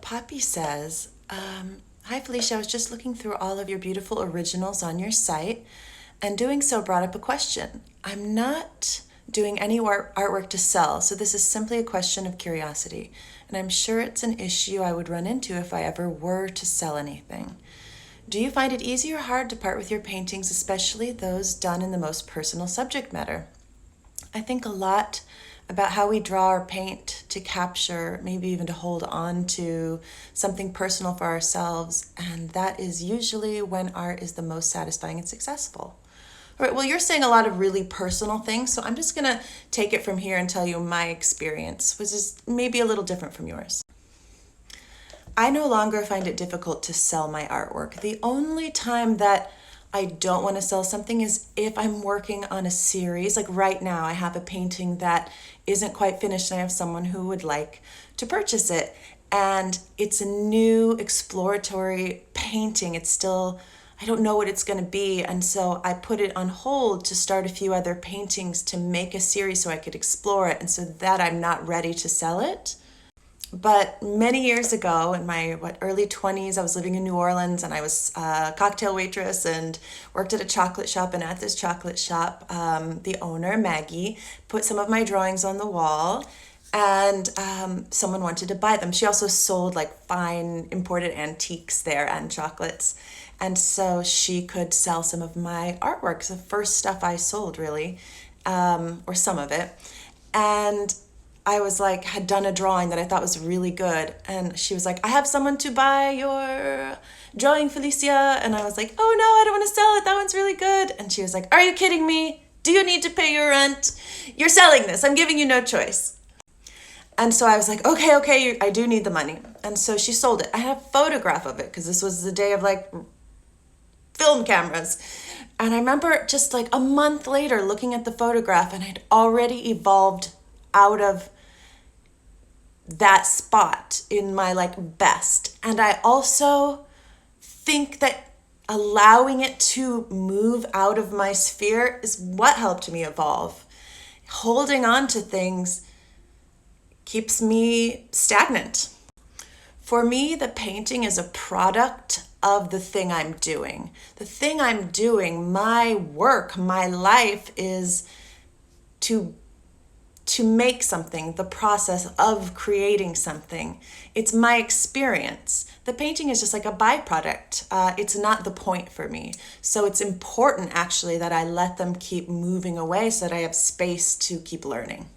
Poppy says, hi Felicia, I was just looking through all of your beautiful originals on your site, and doing so brought up a question. I'm not doing any artwork to sell, so this is simply a question of curiosity, and I'm sure it's an issue I would run into if I ever were to sell anything. Do you find it easy or hard to part with your paintings, especially those done in the most personal subject matter? I think a lot about how we draw or paint to capture, maybe even to hold on to something personal for ourselves, and that is usually when art is the most satisfying and successful. All right, well, you're saying a lot of really personal things, so I'm just gonna take it from here and tell you my experience, which is maybe a little different from yours. I no longer find it difficult to sell my artwork. The only time that I don't want to sell something is if I'm working on a series. Like right now, I have a painting that isn't quite finished and I have someone who would like to purchase it. And it's a new exploratory painting. It's still, I don't know what it's going to be. And so I put it on hold to start a few other paintings to make a series so I could explore it. And so that I'm not ready to sell it. But many years ago, in my early 20s, I was living in New Orleans and I was a cocktail waitress and worked at a chocolate shop. And at this chocolate shop, the owner, Maggie, put some of my drawings on the wall, and someone wanted to buy them. She also sold like fine imported antiques there and chocolates. And so she could sell some of my artwork, the first stuff I sold really, or some of it. And I was like, had done a drawing that I thought was really good. And she was like, I have someone to buy your drawing, Felicia. And I was like, oh no, I don't want to sell it. That one's really good. And she was like, are you kidding me? Do you need to pay your rent? You're selling this. I'm giving you no choice. And so I was like, okay, I do need the money. And so she sold it. I had a photograph of it because this was the day of like film cameras. And I remember just like a month later looking at the photograph and I'd already evolved out of that spot in my like best. And I also think that allowing it to move out of my sphere is what helped me evolve. Holding on to things keeps me stagnant. For me, the painting is a product of the thing I'm doing. The thing I'm doing, my work, my life is to make something, the process of creating something. It's my experience. The painting is just like a byproduct. It's not the point for me. So it's important actually that I let them keep moving away so that I have space to keep learning.